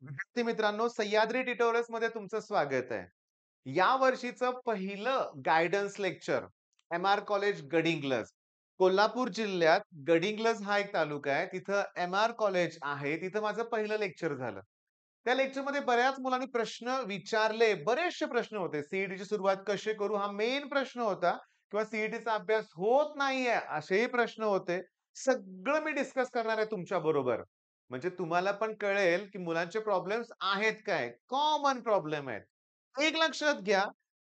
विद्यार्थी मित्रांनो, सह्याद्री ट्युटोरियल्स मध्ये तुमचं स्वागत आहे. या वर्षीचं पहिलं guidance lecture MR. College Gadhinglaj. Kolhapur जिल्ह्यात गडिंग्लज हा एक तालुका आहे. तिथं एम.आर. कॉलेज आहे. तिथं माझं पहिलं लेक्चर झालं. त्या लेक्चरमध्ये बऱ्याच मुलांनी प्रश्न विचारले. बरेचसे प्रश्न होते. सीईटीची सुरुवात कशी करू? हा मेन प्रश्न होता किंवा सीईटीचा अभ्यास होत नाहीये असेही प्रश्न होते. सगळं मी डिस्कस करणार आहे तुमच्या बरोबर. म्हणजे तुम्हाला पण कळेल, की मुलांचे प्रॉब्लेम्स आहेत काय? कॉमन प्रॉब्लेम आहेत. एक लक्षात घ्या,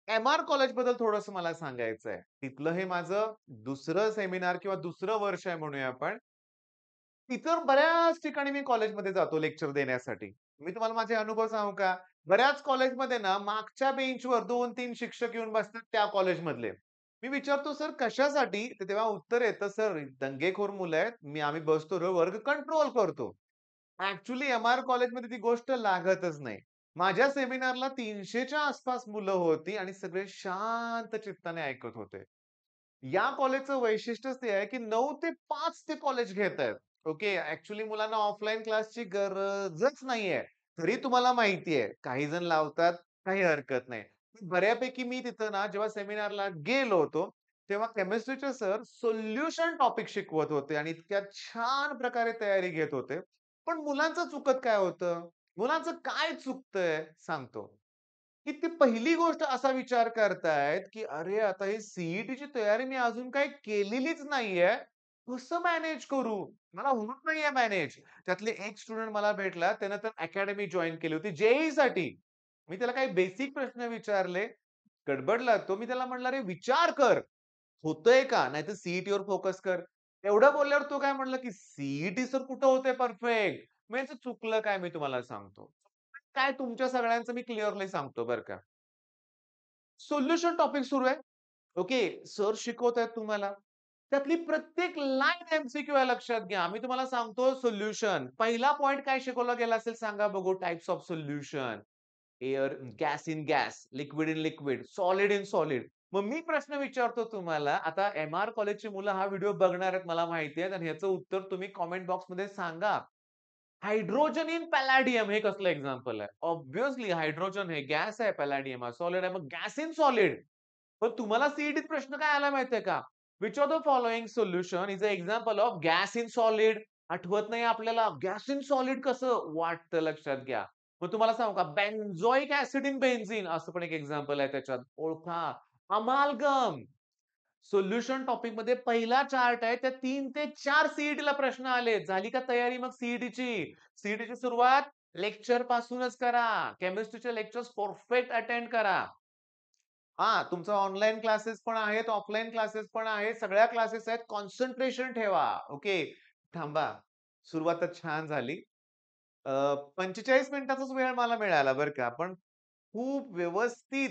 एम.आर. कॉलेजबद्दल थोडंसं मला सांगायचंय. तिथलं हे माझं दुसरं सेमिनार किंवा दुसरं वर्ष आहे म्हणूया आपण. इतर बऱ्याच ठिकाणी मी कॉलेजमध्ये जातो लेक्चर देण्यासाठी. मी तुम्हाला माझे अनुभव सांगू का? बऱ्याच कॉलेजमध्ये ना मागच्या बेंचवर 2-3 शिक्षक येऊन बसतात त्या कॉलेजमधले. मी विचारतो, "सर कशासाठी?" तर तेव्हा उत्तर येतं, "सर दंगेखोर मुलं आहेत. आम्ही बसतो वर्ग कंट्रोल करतो." Actually MR. कॉलेजमध्ये ती गोष्ट लागतच नाही. माझ्या सेमिनारला 300च्या आसपास मुलं होती आणि सगळे शांत चित्ताने ऐकत होते. या कॉलेजचं वैशिष्ट्यच ते आहे, की 9 ते 5 ते कॉलेज घेतायत. ओके. ॲक्चुअली मुलांना ऑफलाईन क्लासची गरजच नाहीये. तरी तुम्हाला माहिती आहे, काही जण लावतात, काही हरकत नाही. बऱ्यापैकी मी तिथं ना जेव्हा सेमिनारला गेलो होतो, तेव्हा केमिस्ट्रीचे सर सोल्युशन टॉपिक शिकवत होते आणि इतक्या छान प्रकारे तयारी घेत होते. पण मुलांचं चुकत काय होतं? मुलांचं काय चुकतंय? सांगतो. की ती पहिली गोष्ट असा विचार करतायत, की "अरे, आता ही सी तयारी मी अजून काही केलेलीच नाहीये. कसं मॅनेज करू? मला होत नाहीये मॅनेज." त्यातले एक स्टुडंट मला भेटला. त्यानं तर अकॅडमी जॉइन केली होती जे मी त्याला काही बेसिक प्रश्न विचारले. गडबडला तो. मी त्याला म्हटलं, "अरे, विचार कर. होतंय का? नाहीतर सी-ई-टीवर फोकस कर." एवढं बोलल्यावर तो काय म्हणला, की सी सर कुठं होतंय परफेक्ट? मग याचं चुकलं काय मी तुम्हाला सांगतो. काय तुमच्या सगळ्यांचं मी क्लिअरली सांगतो बरं का. सोल्युशन टॉपिक सुरू आहे. ओके. सर शिकवतायत तुम्हाला. त्यातली प्रत्येक लाईन एम-सी-क्यू आहे लक्षात घ्या. मी तुम्हाला सांगतो सोल्युशन. पहिला पॉइंट काय शिकवला गेला असेल सांगा बघू types of solution. Air, gas in gas, liquid in liquid, solid in solid. मग मी प्रश्न विचारतो तुम्हाला, आता एम-आर कॉलेजची मुलं हा व्हिडिओ बघणार आहेत मला माहिती आहे आणि ह्याचं उत्तर तुम्ही कमेंट बॉक्समध्ये सांगा. हायड्रोजन इन पॅलाडियम हे कसलं एक्झाम्पल आहे? ऑब्व्हियसली हायड्रोजन हे गॅस आहे, पॅलाडियम हा सॉलिड आहे. मग गॅस इन सॉलिड. पण तुम्हाला सीईटीत प्रश्न काय आला माहितीये का? Which of the following solution is a example of gas in solid? आठवत नाही आपल्याला. गॅस इन सॉलिड कसं वाटतं लक्षात घ्या. मग तुम्हाला सांगू का बेन्झोइक ॲसिड इन बेन्झीन असं पण एक एक्झाम्पल आहे त्याच्यात. ओळखा. अमाल्गम. सोल्युशन टॉपिकमध्ये पहिला चार्ट आहे. त्या 3 ते 4 सी प्रश्न आले. झाली का तयारी मग सी-ई-टीची? सुरुवात लेक्चर पासूनच करा. केमिस्ट्रीचे लेक्चर्स परफेक्ट अटेंड करा. हां, तुमचा ऑनलाईन क्लासेस पण आहेत, ऑफलाईन क्लासेस पण आहेत. सगळ्या क्लासेस आहेत. कॉन्सन्ट्रेशन ठेवा. ओके. थांबा. सुरुवात तर छान झाली. 45 मिनिटाचाच वेळ मला मिळाला बरं का. पण खूप व्यवस्थित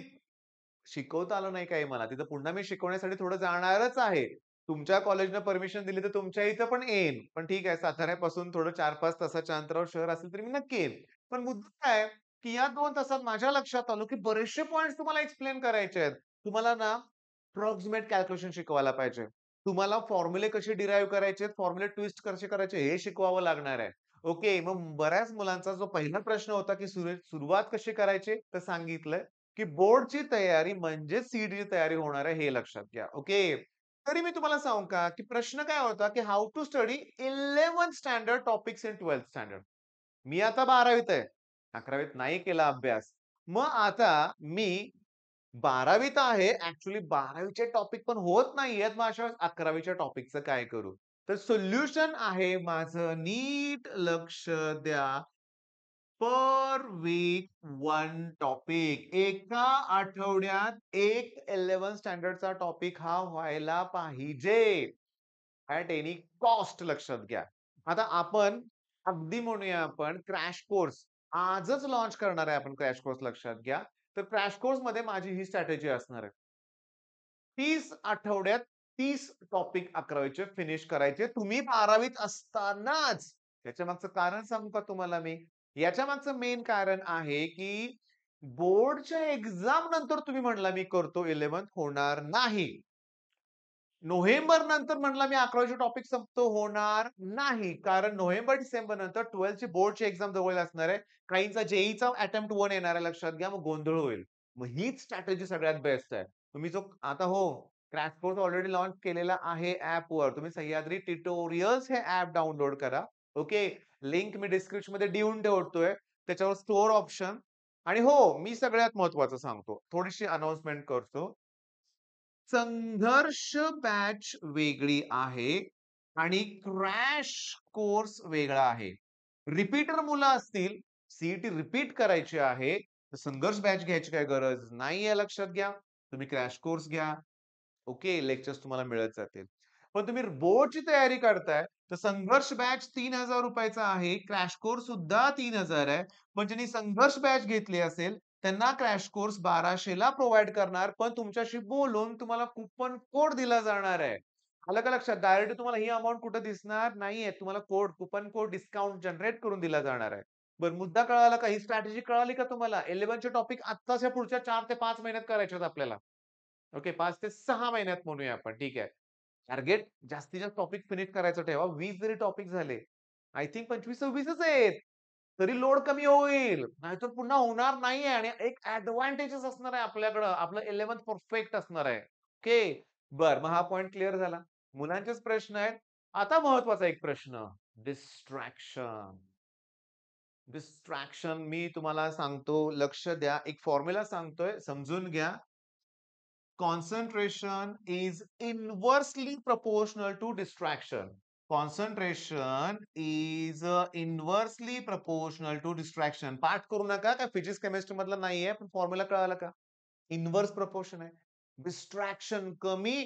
शिकवता आलं नाही काही मला. तिथं पुन्हा मी शिकवण्यासाठी थोडं जाणारच आहे. तुमच्या कॉलेजनं परमिशन दिली तर तुमच्या इथं पण येईन. पण ठीक आहे साताऱ्यापासून थोडं 4-5 तासाच्या अंतरावर शहर असेल तरी मी नक्की येईन. पण मुद्दा काय आहे, की या 2 तासात माझ्या लक्षात आलं, की बरेचसे पॉइंट्स तुम्हाला एक्सप्लेन करायचे आहेत. तुम्हाला ना अप्रॉक्सिमेट कॅल्क्युलेशन शिकवायला पाहिजे. तुम्हाला फॉर्म्युले कसे डिराईव्ह करायचे, फॉर्म्युले ट्विस्ट कसे करायचे हे शिकवावं लागणार आहे. ओके. मग बऱ्याच मुलांचा जो पहिला प्रश्न होता, की सुरुवात कशी करायची? तर सांगितलंय. की बोर्डची तयारी म्हणजे सीईटीची तयारी होणार आहे हे लक्षात घ्या. ओके. तरी मी तुम्हाला सांगू का, की प्रश्न काय होता, की how to study 11th standard topics in 12th standard. मी आता 12वीत आहे. 11वीत नाही केला अभ्यास. मग आता मी 12वीत आहे. ॲक्चुअली 12वीचे टॉपिक पण होत नाहीयेत. मग अशा वेळेस 11वीच्या टॉपिकचं काय करू? तर सोल्युशन आहे माझं नीट लक्ष द्या. पर वीक वन टॉपिक. एका आठवड्यात एक 11th स्टँडर्डचा टॉपिक हा व्हायला पाहिजे. ॲट एनी कॉस्ट लक्षात घ्या. आता आपण अगदी म्हणूया आपण क्रॅश कोर्स आजच लॉन्च करणार आहे आपण क्रॅश कोर्स लक्षात घ्या. तर क्रॅश कोर्समध्ये माझी ही स्ट्रॅटेजी असणार आहे. 30 आठवड्यात 30 टॉपिक 11वीचे फिनिश करायचे. तुम्ही 12वीत असतानाच. याच्या मागचं कारण सांगू का तुम्हाला मी? याच्या मागचं मेन कारण आहे, की बोर्डच्या एक्झाम नंतर तुम्ही म्हणला मी करतो 11th होणार नाही. नोव्हेंबर नंतर म्हणलं मी 11वी टॉपिक संपतो होणार नाही. कारण नोव्हेंबर, डिसेंबर नंतर 12th ची बोर्डची एक्झाम जवळ असणार आहे. काहींचा जेईचा अटेम्प्ट 1 येणार आहे लक्षात घ्या. मग गोंधळ होईल. मग हीच स्ट्रॅटेजी सगळ्यात बेस्ट आहे. तुम्ही जो आता हो, क्रॅश कोर्स ऑलरेडी लॉन्च केलेला आहे ॲपवर. तुम्ही सह्याद्री ट्युटोरियल्स हे ॲप डाउनलोड करा. ओके. लिंक मी डिस्क्रिप्शनमध्ये देऊन ठेवतोय. त्याच्यावर स्टोअर ऑप्शन आणि हो, मी सगळ्यात महत्त्वाचं सांगतो. थोडीशी अनाउन्समेंट करतो. संघर्ष बॅच वेगळी आहे आणि क्रॅश कोर्स वेगळा आहे. रिपीटर मुलं असतील, सीईटी रिपीट करायची आहे, तर संघर्ष बॅच घ्यायची काही गरज नाहीये लक्षात घ्या. तुम्ही क्रॅश कोर्स घ्या. ओके, लेक्चर्स तुम्हाला मिळत जातील. पण तुम्ही बोर्डची तयारी करताय, तर संघर्ष बॅच ₹3000 चा आहे. क्रॅश कोर्स सुद्धा 3000 आहे. पण ज्यांनी संघर्ष बॅच घेतली असेल, त्यांना क्रॅश कोर्स 1200 ला प्रोव्हाईड करणार. पण तुमच्याशी बोलून तुम्हाला कुपन कोड दिला जाणार आहे. आलं का लक्षात? डायरेक्ट तुम्हाला ही अमाउंट कुठे दिसणार नाहीये. तुम्हाला कुपन कोड डिस्काउंट जनरेट करून दिला जाणार आहे. बरं मुद्दा कळाला का? ही स्ट्रॅटेजी कळाली का तुम्हाला? 11चे टॉपिक आत्ताच्या पुढच्या 4 ते 5 महिन्यात करायचे आहेत आपल्याला. ओके, 5 ते 6 महिन्यात म्हणूया आपण. ठीक आहे. टार्गेट जास्तीत जास्त टॉपिक फिनिश करायचं ठेवा. 20 जरी टॉपिक झाले, आय थिंक 25-26च आहेत. तरी लोड कमी होईल. नाहीतर पुन्हा होणार नाहीये आणि एक एडव्हांटेजेस असणार आहे आपल्याकडं. आपलं 11th परफेक्ट असणार आहे. ओके. बरं, मग हा पॉइंट क्लिअर झाला. मुलांचेच प्रश्न आहेत. आता महत्वाचा एक प्रश्न. डिस्ट्रॅक्शन. डिस्ट्रॅक्शन मी तुम्हाला सांगतो, लक्ष द्या. एक फॉर्म्युला सांगतोय, समजून घ्या. Concentration is inversely proportional to distraction. Concentration is inversely proportional to distraction. पाठ करू नका, काय फिजिक्स केमिस्ट्री मधला नाहीये, पण फॉर्म्युला कळाला का? इन्व्हर्स प्रपोर्शन आहे. डिस्ट्रॅक्शन कमी,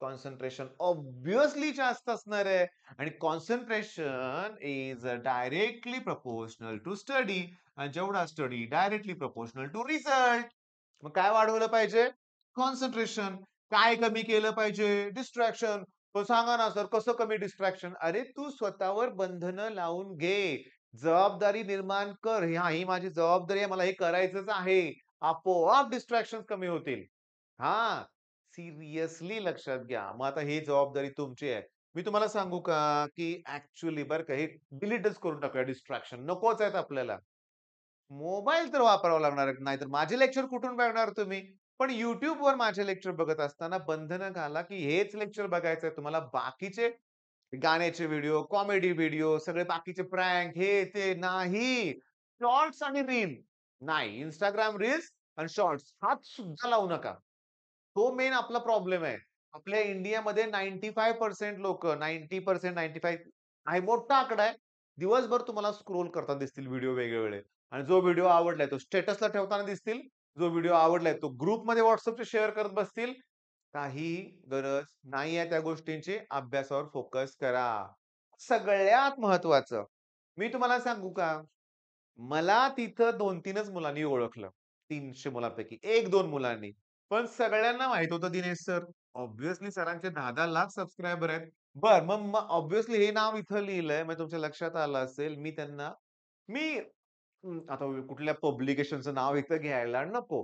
कॉन्सन्ट्रेशन ऑब्व्हियसली जास्त असणार आहे आणि concentration is directly proportional to study आणि जेवढा study directly proportional to result. मग काय वाढवलं पाहिजे? कॉन्सन्ट्रेशन. काय कमी केलं पाहिजे? डिस्ट्रॅक्शन. पण सांगा ना सर कसं कमी डिस्ट्रॅक्शन? अरे तू स्वतःवर बंधनं लावून घे. जबाबदारी निर्माण कर. ही माझी जबाबदारी आहे. मला हे करायचंच आहे. आपोआप डिस्ट्रॅक्शन कमी होतील. हां, सिरियसली लक्षात घ्या. मग आता ही जबाबदारी तुमची आहे. मी तुम्हाला सांगू का, की ॲक्चुअली बरं का, हे डिलीटच करून टाकूया डिस्ट्रॅक्शन. नकोच आहेत आपल्याला. मोबाईल तर वापरावा लागणार आहे. नाहीतर माझे लेक्चर कुठून बघणार तुम्ही? पण YouTubeवर माझे लेक्चर बघत असताना बंधनं घाला, की हेच लेक्चर बघायचंय तुम्हाला. बाकीचे गाण्याचे व्हिडिओ, कॉमेडी व्हिडिओ, सगळे बाकीचे प्रँक हे ते नाही. शॉर्ट्स आणि रील नाही. Instagram रील्स आणि शॉर्ट्स हात सुद्धा लावू नका. तो मेन आपला प्रॉब्लेम आहे. आपल्या इंडियामध्ये 95% लोकं 90% 95 आहे मोठा आकडा आहे. दिवसभर तुम्हाला स्क्रोल करताना दिसतील व्हिडिओ वेगळे-वेगळे आणि जो व्हिडिओ आवडलाय तो स्टेटसला ठेवताना दिसतील. जो व्हिडिओ आवडलाय तो ग्रुपमध्ये WhatsAppचे शेअर करत बसतील. काही गरज नाहीये त्या गोष्टींची. अभ्यासावर फोकस करा. सगळ्यात महत्त्वाचं, मी तुम्हाला सांगू का? मला तिथं 2-3च मुलांनी ओळखलं. 300 मुलांपैकी 1-2 मुलांनी. पण सगळ्यांना माहीत होतं दिनेश सर. ऑब्व्हियसली सरांचे 10-10 लाख सबस्क्रायबर आहेत. बरं मग मग ऑब्व्हियसली हे नाव इथं लिहिलंय म्हणजे तुमच्या लक्षात आलं असेल. मी आता कुठल्या पब्लिकेशनचं नाव इथं घ्यायला नको.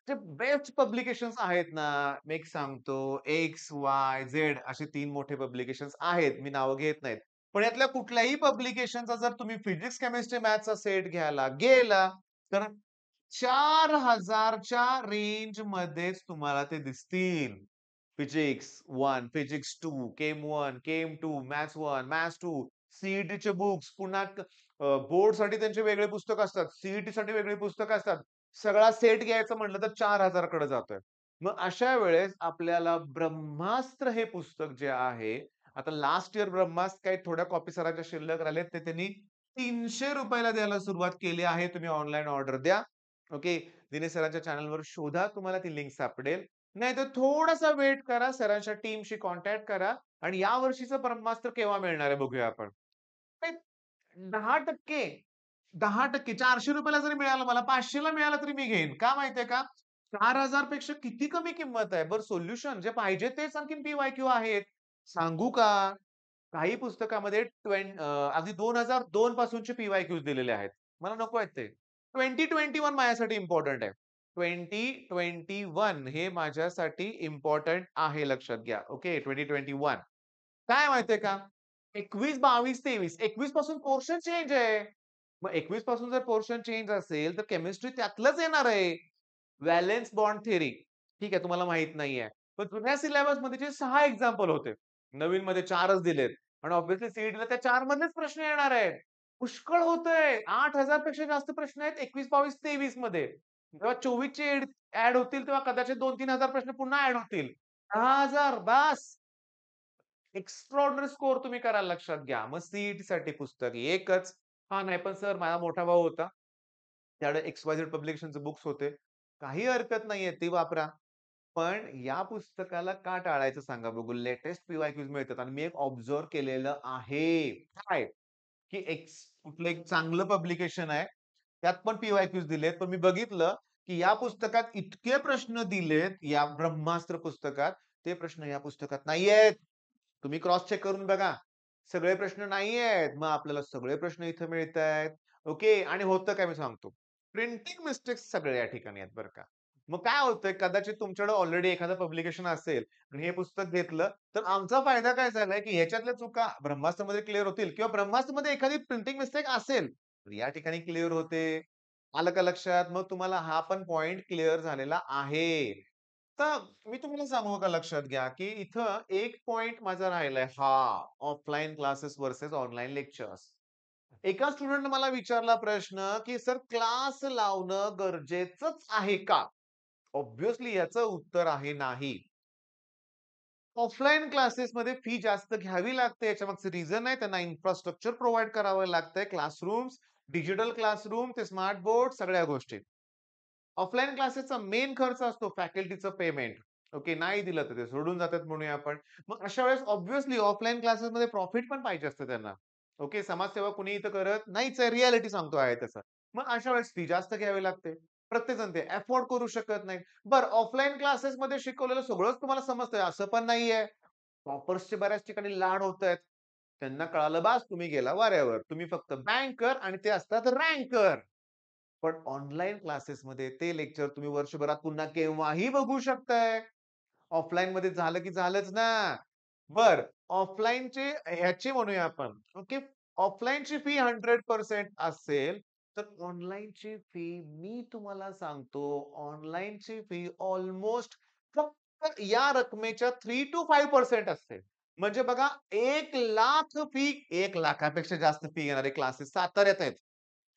जे बेस्ट पब्लिकेशन्स आहेत ना, मी एक सांगतो एक्स, वाय, झेड असे 3 मोठे पब्लिकेशन्स आहेत. मी नावं घेत नाहीत. पण यातल्या कुठल्याही पब्लिकेशनचा जर तुम्ही फिजिक्स, केमिस्ट्री, मॅथ्सचा सेट घ्यायला गेला, तर 4000 च्या रेंजमध्येच तुम्हाला ते दिसतील. फिजिक्स 1, फिजिक्स 2, केम 1, केम 2, मॅथ्स 1, मॅथ्स 2, सीईटीचे बुक्स पुन्हा बोर्डसाठी त्यांचे वेगळे पुस्तक असतात. सीईटीसाठी वेगळी पुस्तकं असतात. सगळा सेट घ्यायचं म्हटलं तर 4000 कडे जातोय. मग अशा वेळेस आपल्याला ब्रह्मास्त्र हे पुस्तक जे आहे, आता लास्ट इयर ब्रह्मास्त्र काही थोड्या कॉपी सरांच्या शिल्लक राहिलेत, ते त्यांनी ₹300 ला द्यायला सुरुवात केली आहे. तुम्ही ऑनलाईन ऑर्डर द्या. ओके. दिनेश सरांच्या चॅनलवर शोधा, तुम्हाला ती लिंक सापडेल. नाहीतर थोडासा वेट करा, सरांच्या टीमशी कॉन्टॅक्ट करा आणि या वर्षीचं ब्रह्मास्त्र केव्हा मिळणार आहे बघूया आपण. ते 10% 10% ₹400 ला जरी मिळालं मला, 500 ला मिळालं तरी मी घेईन. का माहितीये का? 4000 पेक्षा किती कमी किंमत आहे. बरं सोल्युशन जे पाहिजे तेच आणखीन पी-वाय-क्यू आहेत. सांगू का? काही पुस्तकामध्ये अगदी 2002 पासूनचे पी-वाय-क्यूज दिलेले आहेत. मला नको आहेत ते. 2021 माझ्यासाठी इम्पोर्टंट आहे. 2021 हे माझ्यासाठी इम्पॉर्टंट आहे, लक्षात घ्या. ओके, 2021 काय माहितीये का? 21, 22, 23 21 पासून पोर्शन चेंज आहे. मग 21 पासून जर पोर्शन चेंज असेल, तर केमिस्ट्री त्यातलंच येणार आहे. Valence bond theory. ठीक आहे, तुम्हाला माहित नाहीये. पण जुन्या सिलेबसमध्ये जे 6 एक्झाम्पल होते. नवीनमध्ये 4च दिलेत आणि ऑब्व्हियसली सीईटीला त्या 4 मधलेच प्रश्न येणार आहेत. पुष्कळ होतंय. 8,000 पेक्षा जास्त प्रश्न आहेत 21, 22, 23 मध्ये. जेव्हा 24 चे ॲड होतील, तेव्हा कदाचित 2-3 हजार प्रश्न पुन्हा ॲड होतील. 10,000 बास. एक्स्ट्राऑर्डिनरी स्कोर तुम्ही कराल, लक्षात घ्या. मग सीईटीसाठी पुस्तक एकच. हां, नाही पण सर माझा मोठा भाऊ होता. त्याकडे एक्स-वाय-झेड पब्लिकेशनचे बुक्स होते. काही हरकत नाहीये, ते वापरा. पण या पुस्तकाला का टाळायचं सांगा बघू? लेटेस्ट पी-वाय-क्यूज मिळतात आणि मी एक ऑब्झर्व्ह केलेलं आहे. काय? की कुठलं एक चांगलं पब्लिकेशन आहे. त्यात पण पी-वाय-क्यूज दिलेत. पण मी बघितलं, की या पुस्तकात इतके प्रश्न दिलेत, या ब्रह्मास्त्र पुस्तकात, ते प्रश्न या पुस्तकात नाहीयेत. तुम्ही क्रॉस चेक करून बघा. सगळे प्रश्न नाहीयेत. मग आपल्याला सगळे प्रश्न इथं मिळतायत. ओके. आणि होतं काय मी सांगतो. प्रिंटिंग मिस्टेक्स सगळे या ठिकाणी आहेत बरं का. मग काय होतंय, कदाचित तुमच्याकडे ऑलरेडी एखादं पब्लिकेशन असेल आणि हे पुस्तक घेतलं, तर आमचा फायदा काय झालाय, की ह्याच्यातल्या चुका ब्रह्मास्त्रमध्ये क्लिअर होतील किंवा ब्रह्मास्त्रमध्ये एखादी प्रिंटिंग मिस्टेक असेल, तर या ठिकाणी क्लिअर होते. आलं का लक्षात? मग तुम्हाला हा पण पॉइंट क्लिअर झालेला आहे. तर मी तुम्हाला सांगू का, लक्षात घ्या, की इथं एक पॉइंट माझा राहिलाय हा, offline classes versus online lectures. एका स्टुडंटने मला विचारला प्रश्न, की सर क्लास लावणं गरजेचंच आहे का? ऑब्व्हियसली याचं उत्तर आहे नाही. ऑफलाईन क्लासेसमध्ये फी जास्त घ्यावी लागते. याच्यामागचं रिझन आहे, त्यांना इन्फ्रास्ट्रक्चर प्रोव्हाईड करावं लागतंय. क्लासरूम्स, डिजिटल क्लासरूम, ते स्मार्ट बोर्ड सगळ्या गोष्टी. ऑफलाईन क्लासेसचा मेन खर्च असतो फॅकल्टीचं पेमेंट. ओके, नाही दिलं तर ते सोडून जातात म्हणूया आपण. मग अशा वेळेस ऑब्व्हियसली ऑफलाईन क्लासेसमध्ये प्रॉफिट पण पाहिजे असतं त्यांना. ओके, समाजसेवा कुणी इथं करत नाहीच आहे. रिॲलिटी सांगतो आहे तसं. मग अशा वेळेस फी जास्त घ्यावी लागते. प्रत्येकजण ते अफोर्ड करू शकत नाही. बरं, ऑफलाईन क्लासेसमध्ये शिकवलेलं सगळंच तुम्हाला समजतंय असं पण नाहीये. टॉपर्सचे बऱ्याच ठिकाणी लाड होतायत. त्यांना कळालं बास, तुम्ही गेला वाऱ्यावर. तुम्ही फक्त बँकर आणि ते असतात रँकर. पण ऑनलाईन क्लासेसमध्ये ते लेक्चर तुम्ही वर्षभरात पुन्हा केव्हाही बघू शकताय. ऑफलाईनमध्ये झालं की झालंच ना. बरं, ऑफलाईनचे ह्याची म्हणूया आपण. ओके. ऑफलाईनची फी 100% असेल, तर ऑनलाईनची फी मी तुम्हाला सांगतो, ऑनलाईनची फी अल्मोस्ट फक्त या रकमेच्या 3 to 5% असते. म्हणजे बघा, 1,00,000 फी, 1,00,000पेक्षा जास्त फी घेणारे क्लासेस साताऱ्यात आहेत.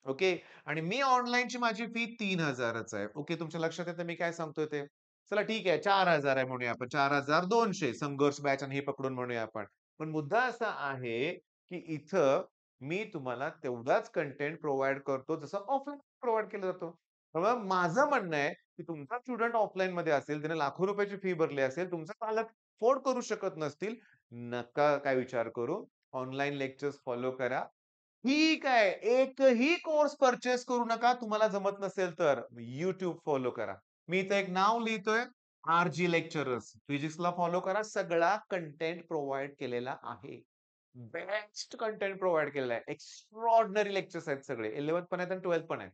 ओके. आणि मी ऑनलाईनची माझी फी 3,000च आहे. ओके, तुमच्या लक्षात येतं मी काय सांगतोय ते? चला ठीक आहे, 4,000 आहे म्हणूया आपण. 4,200 संघर्ष बॅच आणि हे पकडून म्हणूया आपण. पण मुद्दा असा आहे, की इथं मी तुम्हाला तेवढाच कंटेंट प्रोव्हाईड करतो, जसं ऑफलाईन प्रोव्हाईड केलं जातं. त्यामुळे माझं म्हणणं आहे, की तुमचा स्टुडंट ऑफलाईनमध्ये असेल, त्याने लाखो रुपयाची फी भरली असेल, तुमचे पालक अफोर्ड करू शकत नसतील, नका काय विचार करू. ऑनलाईन लेक्चर्स फॉलो करा. ठीक आहे. एकही कोर्स पर्चेस करू नका, तुम्हाला जमत नसेल तर. YouTube फॉलो करा. मी इथे एक नाव लिहितोय, आर-जी लेक्चरर्स. फिजिक्सला फॉलो करा. सगळा कंटेंट प्रोव्हाईड केलेला आहे. बेस्ट कंटेंट प्रोव्हाईड केलेला आहे. एक्स्ट्राऑर्डिनरी लेक्चर्स आहेत सगळे. 11th पण आहेत आणि 12th पण आहेत.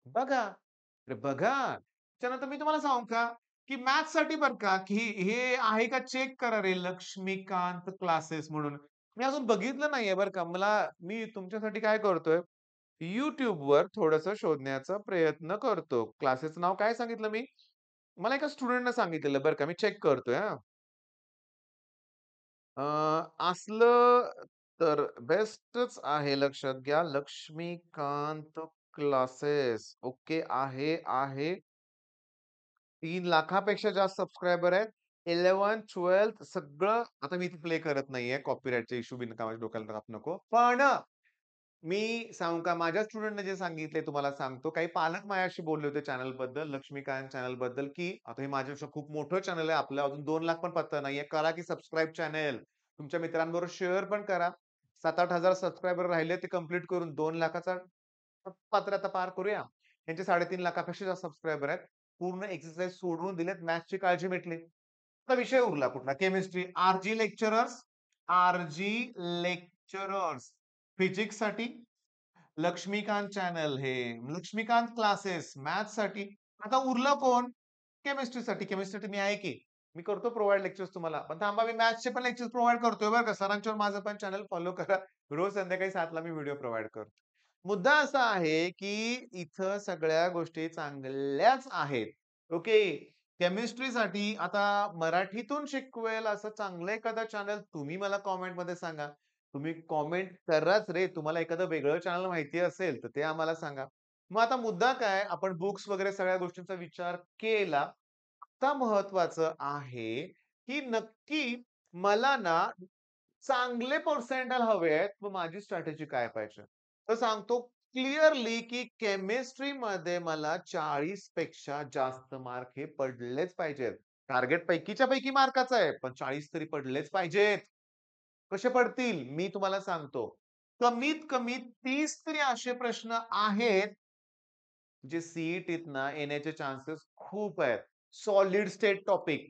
बघा. अरे बघा. त्याच्यानंतर मी तुम्हाला सांगू का, की मॅथ्ससाठी बरं का, की हे आहे का चेक करा रे, लक्ष्मीकांत क्लासेस म्हणून. मी अजून बघितलं नाहीये बरं का. मी तुमच्यासाठी काय करतोय, YouTubeवर थोडंसं शोधण्याचा प्रयत्न करतो. क्लासेसचं नाव काय सांगितलं मी? मला एका स्टुडंटनं सांगितलेलं बरं का. मी चेक करतोय हां. अ, असलं तर बेस्टच आहे, लक्षात घ्या. लक्ष्मीकांत क्लासेस. ओके, आहे. 3,00,000 पेक्षा जास्त सबस्क्रायबर आहेत. 11th, 12th सगळं आता मी इथे प्ले करत नाहीये. कॉपीराईटचा इश्यू बिनकामाच्या डोक्याला ताप नको. पण मी सांगू का, माझ्या स्टुडंटने जे सांगितलंय तुम्हाला सांगतो. काही पालक माझ्याशी बोलले होते चॅनलबद्दल, लक्ष्मीकांत चॅनलबद्दल, की आता हे माझ्यापेक्षा खूप मोठं चॅनल आहे. आपलं अजून 2,00,000 पण पत्ता नाहीये. करा की सबस्क्राईब चॅनल. तुमच्या मित्रांबरोबर शेअर पण करा. 7,000-8,000 सबस्क्रायबर राहिले ते कंप्लीट करून 2,00,000चा पात्र आता पार करूया. त्यांचे 3.5 पेक्षा जास्त सबस्क्रायबर आहेत. पूर्ण एक्सरसाइज सोडवून दिलेत. मॅथ्सची काळजी मिटली. आता विषय उरला कुठला? केमिस्ट्री. आर-जी लेक्चरर्स. फिजिक्ससाठी लक्ष्मीकांत चॅनल हे. लक्ष्मीकांत क्लासेस मॅथ्ससाठी. आता उरलं कोण? केमिस्ट्रीसाठी. केमिस्ट्रीसाठी मी आहे की. मी करतो प्रोव्हाईड लेक्चर्स तुम्हाला. पण थांबा मी मॅथ्सचे पण लेक्चर्स प्रोव्हाईड करतोय बरं का. सरांच्यावर माझं पण चॅनल फॉलो करा. रोज संध्याकाळी 7:00ला मी व्हिडिओ प्रोव्हाईड करतो. मुद्दा असा आहे, की इथं सगळ्या गोष्टी चांगल्याच आहेत. ओके. केमिस्ट्रीसाठी आता मराठीतून शिकवेल असं चांगलं एखादं चॅनल तुम्ही मला कमेंटमध्ये सांगा. तुम्ही कमेंट कराच रे. तुम्हाला एखादं वेगळं चॅनल माहिती असेल, तर ते आम्हाला सांगा. मग आता मुद्दा काय? आपण बुक्स वगैरे सगळ्या गोष्टींचा विचार केला. आता महत्वाचं आहे, की नक्की मला ना चांगले पर्सेंटाइल हवे आहेत. मग माझी स्ट्रॅटेजी काय पाहिजे? तर सांगतो क्लिअरली, की केमिस्ट्रीमध्ये मला 40 पेक्षा जास्त मार्क हे पडलेच पाहिजेत. टार्गेट पैकीच्या पैकी मार्काचं आहे, पण 40 तरी पडलेच पाहिजेत. कसे पडतील? मी तुम्हाला सांगतो. कमीत कमी 30 तरी असे प्रश्न आहेत जे सीईटीत ना येण्याचे चान्सेस खूप आहेत. Solid state topic,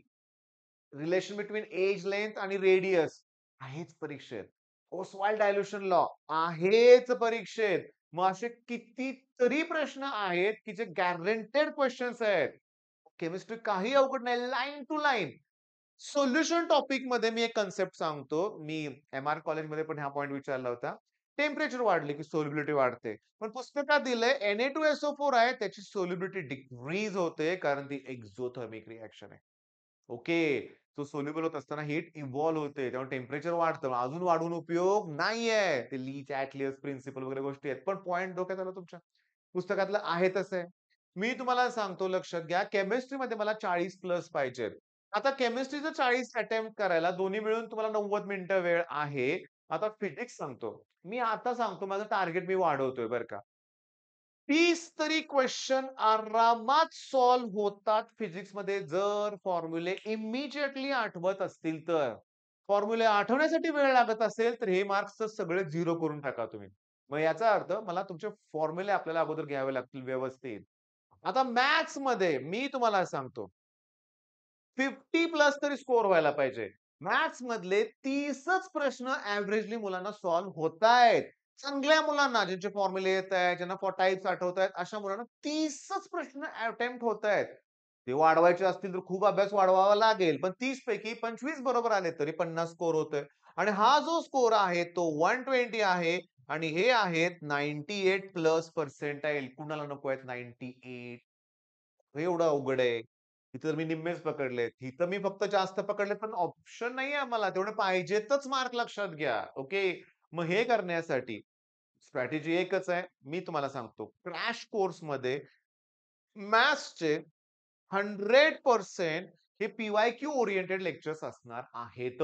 relation between edge length आणि रेडियस आहेच परीक्षेत. ओसवाल्ड डायल्युशन लॉ आहेच परीक्षेत. मग असे कितीतरी प्रश्न आहेत, की जे गॅरंटेड क्वेश्चन्स आहेत. केमिस्ट्री काही अवघड नाही. Line to line. सोल्युशन टॉपिकमध्ये मी एक कन्सेप्ट सांगतो. मी एम-आर कॉलेजमध्ये पण हा पॉइंट विचारला होता. टेम्परेचर वाढले की सोल्युबिलिटी वाढते. पण पुस्तकात दिलंय Na2SO4 आहे त्याची सोल्युबिलिटी डिक्रीज होते कारण ती एक्झोथर्मिक रिएक्शन आहे. ओके. तो सोल्युबल होत असताना हीट इव्हॉल्व होते. त्यामुळे टेम्परेचर वाढतं. अजून वाढवून उपयोग नाहीये. ते लीच ॲटलियस प्रिन्सिपल वगैरे गोष्टी आहेत. पण पॉइंट डोक्यात आलं तुमच्या? पुस्तकातलं आहे तसं आहे. मी तुम्हाला सांगतो लक्षात घ्या केमिस्ट्रीमध्ये मला 40 प्लस पाहिजेत. आता केमिस्ट्रीचं 40 अटेम्प्ट करायला दोन्ही मिळून तुम्हाला 90 मिनिटं वेळ आहे. आता फिजिक्स सांगतो. मी आता सांगतो माझं टार्गेट मी वाढवतोय बरं का. 30 तरी क्वेश्चन आरामात सॉल्व्ह होतात फिजिक्समध्ये जर फॉर्म्युले इमिडिएटली आठवत असतील तर. फॉर्म्युले आठवण्यासाठी वेळ लागत असेल तर हे मार्क्स सगळे 0 करून टाका तुम्ही. मग याचा अर्थ मला तुमचे फॉर्म्युले आपल्याला अगोदर घ्यावे लागतील व्यवस्थित. आता मॅथ्समध्ये मी तुम्हाला सांगतो 50 प्लस तरी स्कोर व्हायला पाहिजे. मॅथ्स मधले 30च प्रश्न एव्हरेजली मुलांना सॉल्व्ह होतायत. चांगल्या मुलांना ज्यांचे फॉर्म्युले येतायत, ज्यांना टाइप्स आठवतायत, अशा मुलांना 30च प्रश्न अटेम्प्ट होतायत. ते वाढवायचे असतील तर खूप अभ्यास वाढवावा लागेल. पण 30 पैकी 25 बरोबर आले तरी 50 स्कोर होतोय. आणि हा जो स्कोर आहे तो 120 आहे आणि हे आहेत 98 प्लस पर्सेंटाइल. कुणाला नको आहेत 98? एवढं अवघड आहे. इथं तर मी निम्मेच पकडलेत. इथं मी फक्त जास्त पकडलेत, पण ऑप्शन नाहीये आम्हाला. तेवढे पाहिजेतच मार्क लक्षात घ्या. ओके. मग हे करण्यासाठी स्ट्रॅटेजी एकच आहे. मी तुम्हाला सांगतो. क्रॅश कोर्समध्ये मॅथ्सचे 100% हे पी-वाय-क्यू ओरिएंटेड लेक्चर्स असणार आहेत.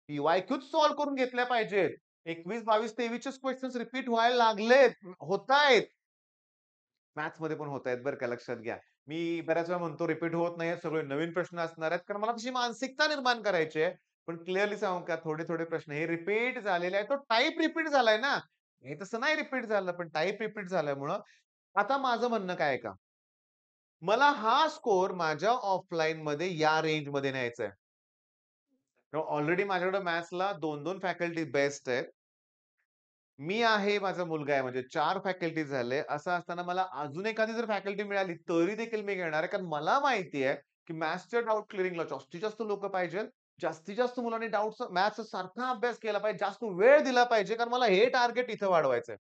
पी-वाय-क्यूच सॉल्व्ह करून घेतल्या पाहिजेत. 21, 22, 23 क्वेशन्स रिपीट व्हायला लागलेत. होतायत. मॅथ्समध्ये पण होतायत बरं का लक्षात घ्या. मी बऱ्याच वेळा म्हणतो रिपीट होत नाहीये, सगळे नवीन प्रश्न असणार आहेत. कारण मला तशी मानसिकता निर्माण करायची आहे. पण क्लिअरली सांगू का थोडे-थोडे प्रश्न हे रिपीट झालेले आहेत. तो टाइप रिपीट झालाय ना. हे तसं नाही रिपीट झालं, पण टाइप रिपीट झाल्यामुळं आता माझं म्हणणं काय आहे का? मला हा स्कोर माझ्या ऑफलाईनमध्ये या रेंजमध्ये न्यायचा आहे. ऑलरेडी माझ्याकडे मॅथ्सला 2-2 फॅकल्टी बेस्ट आहेत. मी आहे, माझा मुलगा आहे म्हणजे 4 फॅकल्टी झाले. असं असताना मला अजून एखादी जर फॅकल्टी मिळाली तरी देखील मी घेणार आहे. कारण मला माहिती आहे, की मॅथ्सच्या डाउट क्लिअरिंगला जास्तीत जास्त लोकं पाहिजेत. जास्तीत जास्त मुलांनी डाउट्स मॅथ्सचा सारखा अभ्यास केला पाहिजे. जास्त वेळ दिला पाहिजे. कारण मला हे टार्गेट इथं वाढवायचंय.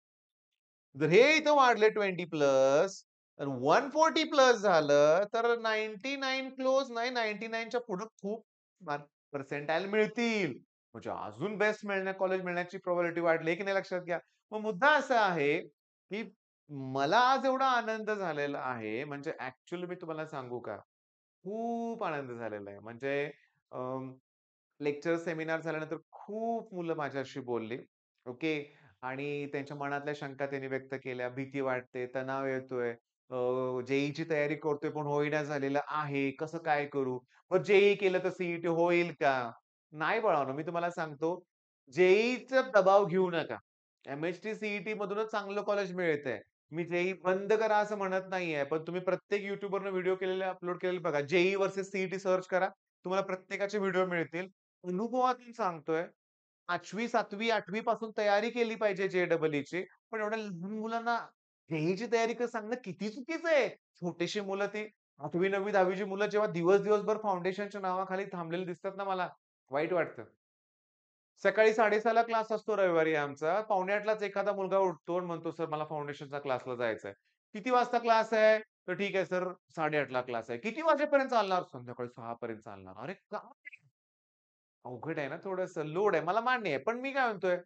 जर हे इथं वाढले 20 प्लस तर 140 प्लस झालं तर 99 क्लोज नाही 99 च्या पुढे खूप मार्क पर्सेंटाइल मिळतील. म्हणजे अजून बेस्ट कॉलेज मिळण्याची प्रोबॅबिलिटी वाढली की नाही लक्षात घ्या. मग मुद्दा असा आहे, की मला आज एवढा आनंद झालेला आहे म्हणजे ॲक्चुअली मी तुम्हाला सांगू का? खूप आनंद झालेला आहे. म्हणजे लेक्चर, सेमिनार झाल्यानंतर खूप मुलं माझ्याशी बोलली. ओके. आणि त्यांच्या मनातल्या शंका त्यांनी व्यक्त केल्या. भीती वाटते, तणाव येतोय. जे तयारी करतोय पण होईना झालेलं आहे. कसं काय करू? मग जे केलं तर सी होईल का? नाही बाळांनो, मी तुम्हाला सांगतो, जे दबाव घेऊ नका. एम-एच-टी, सी मधूनच चांगलं कॉलेज मिळतंय. मी जे बंद करा असं म्हणत नाहीये. पण तुम्ही प्रत्येक YouTubeवरनं व्हिडिओ केलेले अपलोड केलेले बघा. जे व्हर्सेस सी सर्च करा. तुम्हाला प्रत्येकाचे व्हिडिओ मिळतील. अनुभवातून सांगतोय. 5वी, 7वी, 8वी पासून तयारी केली पाहिजे जे-ई-ची. पण एवढ्या लहान मुलांना जेईची तयारी कर सांगणं किती चुकीचं आहे. छोटीशी मुलं ती 8वी, 9वी, 10वी ची मुलं जेव्हा दिवसभर फाउंडेशनच्या नावाखाली थांबलेली दिसतात ना मला, वाईट वाटतं. सकाळी 6:30 ला क्लास असतो रविवारी आमचा. 7:45लाच एखादा मुलगा उठतो आणि म्हणतो, "सर मला फाउंडेशनच्या क्लासला जायचंय." "किती वाजता क्लास आहे?" तर "ठीक आहे सर, 8:30ला क्लास आहे." "किती वाजेपर्यंत चालणार?" "संध्याकाळी 6 पर्यंत चालणार." "अरे काय?" अवघड आहे ना थोडंसं, लोड आहे. मला मान्य आहे. पण मी काय म्हणतोय,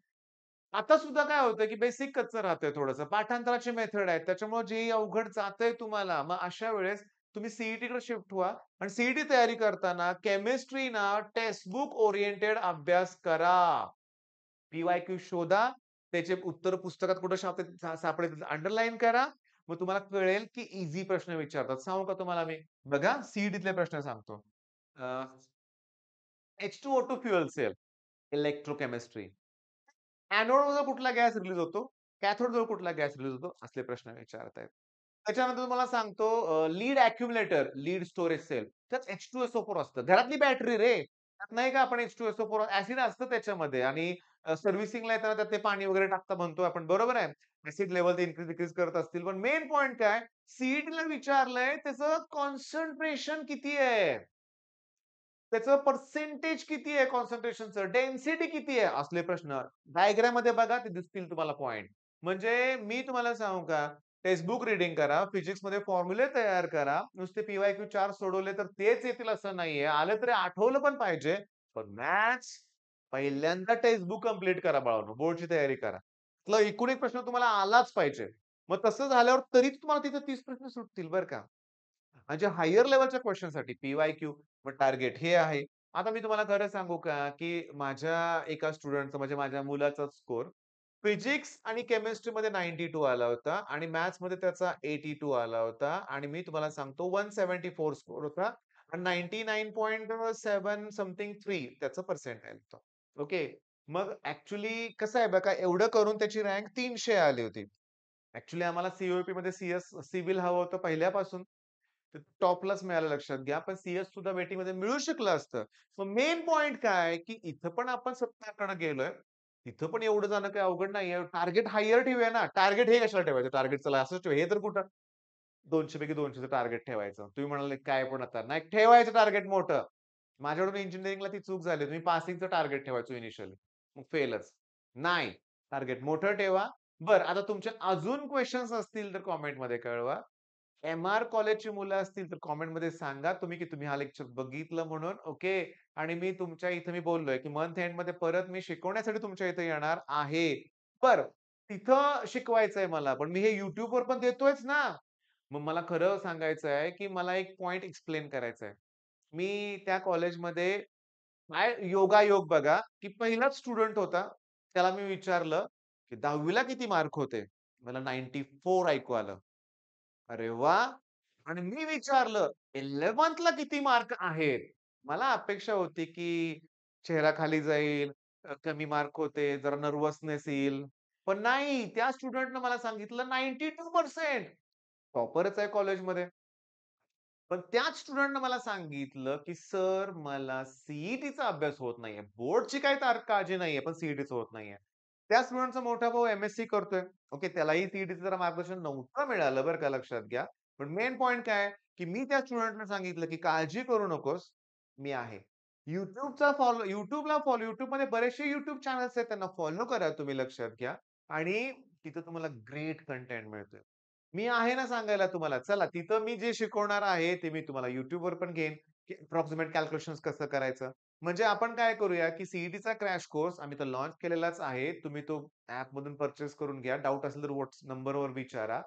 आता सुद्धा काय होतंय, की बेसिक कच्चं राहतंय थोडंसं. पाठांतराची मेथड आहे. त्याच्यामुळे जेईई अवघड जातंय तुम्हाला. मग अशा वेळेस तुम्ही सीईटीकडे शिफ्ट व्हा आणि सीईटी तयारी करताना केमिस्ट्री ना टेक्स्टबुक ओरिएंटेड अभ्यास करा. पी-वाय-क्यू शोधा. त्याचे उत्तर पुस्तकात कुठे सापडतील अंडरलाईन करा. मग तुम्हाला कळेल, की ईझी प्रश्न विचारतात. सांगू का तुम्हाला मी? बघा सीईटीतले प्रश्न सांगतो. H2O2 fuel sale, electrochemistry. एनोडमधून कुठला गॅस रिलीज होतो? कॅथोडजवळ कुठला गॅस रिलीज होतो? असले प्रश्न विचारतायत. त्याच्यानंतर तुम्हाला सांगतो लीड अक्युम्युलेटर, लीड स्टोरेज सेल. त्यात H2SO4 असतं. घरातली बॅटरी रे. त्यात नाही का आपण H2SO4 ॲसिड असतं त्याच्यामध्ये आणि सर्व्हिसिंगला येताना त्यात ते पाणी वगैरे टाकता म्हणतो आपण. बरोबर आहे. ॲसिड लेव्हल ते इन्क्रीज डिक्रीज करत असतील. पण मेन पॉइंट काय? सीईटीला विचारलंय त्याचं कॉन्सन्ट्रेशन किती आहे? त्याचं पर्सेंटेज किती आहे कॉन्सन्ट्रेशनचं? डेन्सिटी किती आहे? असले प्रश्न. डायग्राममध्ये बघा ते दिसतील तुम्हाला पॉइंट. म्हणजे मी तुम्हाला सांगू का? टेक्स्टबुक रीडिंग करा, फिजिक्समध्ये फॉर्म्युले तयार करा. नुसते पी-वाय-क्यू 4 सोडवले तर तेच येतील असं नाहीये. आलं तरी आठवलं पण पाहिजे. पण मॅथ्स पहिल्यांदा टेक्स्टबुक कंप्लीट करा बाळांनो. बोर्डची तयारी करा. त्यातला एकूण एक प्रश्न तुम्हाला आलाच पाहिजे. मग तसं झाल्यावर तरीच तुम्हाला तिथे 30 प्रश्न सुटतील बरं का. म्हणजे हायर लेव्हलच्या क्वेशनसाठी पी-वाय-क्यू मग टार्गेट हे आहे. आता मी तुम्हाला खरं सांगू का, की माझ्या एका स्टुडंटचा म्हणजे माझ्या मुलाचा स्कोर फिजिक्स आणि केमिस्ट्रीमध्ये 92 आला होता आणि मॅथ्समध्ये त्याचा 82 आला होता आणि मी तुम्हाला सांगतो 174 स्कोर होता आणि 99.7 समथिंग 3 त्याचं पर्सेंटाइल होतं. ओके. मग ॲक्चुअली कसं आहे बघा, एवढं करून त्याची रँक 300 आली होती. ॲक्चुअली आम्हाला सी-ओ-पीमध्ये सिव्हिल हवं होतं पहिल्यापासून. तर टॉपलाच मिळालं लक्षात घ्या. पण सीएस सुद्धा वेटिंगमध्ये मिळू शकलं असतं. मग मेन पॉइंट काय, की इथं पण आपण 70 कडे गेलोय. तिथं पण एवढं जाणं काही अवघड नाहीये. टार्गेट हायर ठेवूया ना. टार्गेट हे कशाला ठेवायचं? टार्गेट चला असंच ठेवू. हे तर कुठं 200 पैकी 200चं टार्गेट ठेवायचं. तुम्ही म्हणाले काय पण आता. नाही ठेवायचं टार्गेट मोठं. माझ्याकडून इंजिनिअरिंगला ती चूक झाली. तुम्ही पासिंगचं टार्गेट ठेवायचो इनिशियली. मग फेलच. नाही. टार्गेट मोठं ठेवा. बरं आता तुमचे अजून क्वेशन्स असतील तर कमेंटमध्ये कळवा. एम-आर कॉलेजची मुलं असतील तर कमेंटमध्ये सांगा तुम्ही, की तुम्ही हा लेक्चर बघितलं म्हणून. ओके. आणि मी तुमच्या इथे मी बोललोय, की मंथ एंडमध्ये परत मी शिकवण्यासाठी तुमच्या इथे येणार आहे. बरं, तिथं शिकवायचंय मला, पण मी हे YouTubeवर पण देतोयच ना. मग मला खरं सांगायचं आहे, की मला एक पॉइंट एक्सप्लेन करायचा आहे. मी त्या कॉलेजमध्ये काय योगायोग बघा, की पहिलाच स्टुडंट होता. त्याला मी विचारलं, की 10वी ला किती मार्क होते? मला 94 ऐकू आलं. अरे वाह! आणि मी विचारलं 11th ला किती मार्क आहेत? मला अपेक्षा होती, की चेहरा खाली जाईल, कमी मार्क होते, जरा नर्व्हसनेस येईल. पण नाही, त्या स्टुडंटनं मला सांगितलं 92% टॉपरच आहे कॉलेजमध्ये. पण त्याच स्टुडंटनं मला सांगितलं, की "सर मला सी-ई-टीचा अभ्यास होत नाहीये. बोर्डची काही काळजी नाहीये, पण सी-ई-टीचं होत नाहीये." त्या स्टुडंटचा मोठा भाऊ एम-एस-सी करतोय. ओके, त्यालाही सी-ई-टीचं जरा मार्गदर्शन नव्हतं मिळालं बरं का लक्षात घ्या. पण मेन पॉइंट काय आहे, की मी त्या स्टुडंटला सांगितलं, की "काळजी करू नकोस, मी आहे." YouTubeमध्ये बरेचसे YouTube चॅनल्स आहेत. त्यांना फॉलो करा तुम्ही लक्षात घ्या आणि तिथं तुम्हाला ग्रेट कंटेंट मिळतोय. मी आहे ना सांगायला तुम्हाला. चला तिथं मी जे शिकवणार आहे, ते मी तुम्हाला YouTubeवर पण घेईन, की अप्रॉक्सिमेट कॅल्क्युलेशन्स कसं करायचं. म्हणजे आपण काय करूया, की सी क्रॅश कोर्स आम्ही तो लॉन्च केलेलाच आहे. तुम्ही तो ॲपमधून पर्चेस करून घ्या. डाउट असेल तर नंबरवर विचारा.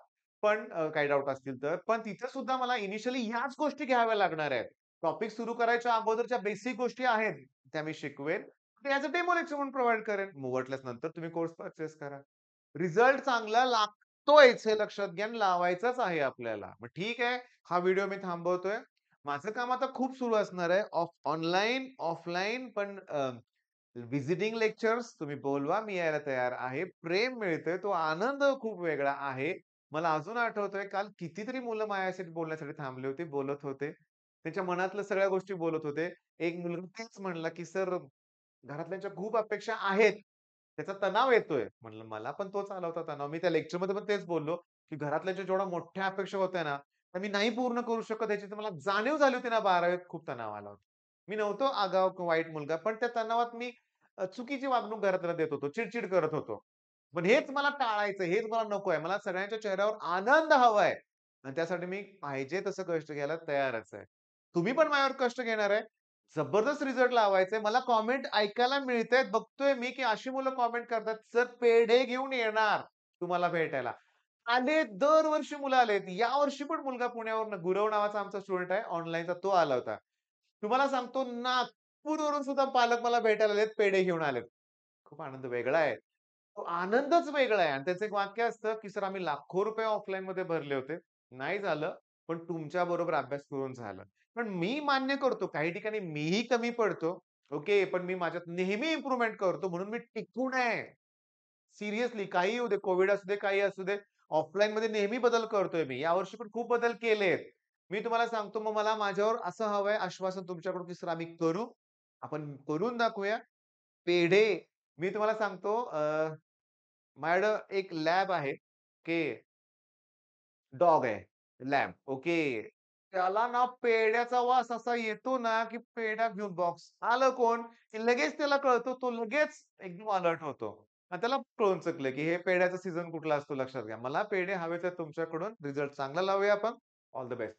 पण काही डाउट असतील तर. पण तिथे सुद्धा मला इनिशियली ह्याच गोष्टी घ्याव्या लागणार आहेत. टॉपिक सुरू करायच्या अगोदरच्या बेसिक गोष्टी आहेत, त्या मी शिकवेन. ते ॲज अ डेमो लेक्चर म्हणून प्रोव्हाईड करेन. मग वाटल्यास नंतर तुम्ही कोर्स पर्चेस करा. रिझल्ट चांगला लागतोयच हे लक्षात घ्या आणि लावायचाच आहे आपल्याला. मग ठीक आहे, हा व्हिडिओ मी थांबवतोय. माझं काम आता खूप सुरू असणार आहे. ऑनलाईन, ऑफलाईन पण व्हिजिटिंग लेक्चर्स तुम्ही बोलवा, मी यायला तयार आहे. प्रेम मिळतंय, तो आनंद खूप वेगळा आहे. मला अजून आठवतंय काल कितीतरी मुलं माझ्यासाठी बोलण्यासाठी थांबले होते, बोलत होते. त्यांच्या मनातल्या सगळ्या गोष्टी बोलत होते. एक मुलगा तेच म्हणला, की "सर, घरातल्यांच्या खूप अपेक्षा आहेत. त्याचा तणाव येतोय. म्हणलं मला पण तोच आला होता तणाव. मी त्या लेक्चरमध्ये पण तेच बोललो, की घरातल्यांच्या जेवढ्या मोठ्या अपेक्षा होत्या ना, त्या मी नाही पूर्ण करू शकत याची तर मला जाणीव झाली होती ना 12वीत खूप तणाव आला होता. मी नव्हतो आगाऊ किंवा वाईट मुलगा, पण त्या तणावात मी चुकीची वागणूक घरातल्याला देत होतो, चिड करत होतो. पण हेच मला टाळायचं, हेच मला नकोय. मला सगळ्यांच्या चेहऱ्यावर आनंद हवाय आणि त्यासाठी मी पाहिजे तसं कष्ट घ्यायला तयारच आहे. तुम्ही पण माझ्यावर कष्ट घेणार आहे? जबरदस्त रिझल्ट लावायचे. मला कमेंट ऐकायला मिळतायत. बघतोय मी, की अशी मुलं कमेंट करतात, "सर पेढे घेऊन येणार तुम्हाला भेटायला." आले दरवर्षी मुलं आलेत. यावर्षी पण मुलगा पुण्यावरून गुरव नावाचा आमचा स्टुडंट आहे ऑनलाईनचा तो आला होता. तुम्हाला सांगतो नागपूरवरून सुद्धा पालक मला भेटायला आलेत, पेढे घेऊन आलेत. खूप आनंद वेगळा आहे. तो आनंदच वेगळा आहे आणि त्याचं एक वाक्य असतं, की "सर आम्ही लाखो रुपये ऑफलाईनमध्ये भरले होते. नाही झालं, पण तुमच्याबरोबर अभ्यास करून झालं." पण मी मान्य करतो काही ठिकाणी मीही कमी पडतो. ओके. पण मी माझ्यात नेहमी इम्प्रूव्हमेंट करतो म्हणून मी टिकून आहे. सीरियसली काहीही येऊ दे, कोव्हिड असू दे, काही असू दे. ऑफलाईनमध्ये नेहमी बदल करतोय मी. यावर्षी पण खूप बदल केलेत. मी तुम्हाला सांगतो मग मला माझ्यावर असं हवंय आश्वासन तुमच्याकडून, की सर आम्ही करू. आपण करून दाखवूया. पेढे मी तुम्हाला सांगतो माझ्याकडं एक लॅब आहे. ओके. डॉग आहे. लॅब. ओके. त्याला ना पेढ्याचा वास असा येतो ना, की पेढा घेऊन बॉक्स. आलं कोण, की लगेच त्याला कळतं. तो लगेच एकदम अलर्ट होतो. आणि त्याला कळून चुकलं, की हे पेढ्याचा सीझन कुठला असतो लक्षात घ्या. मला पेढे हवेच आहेत तुमच्याकडून. रिझल्ट चांगला लावूया आपण. All the best.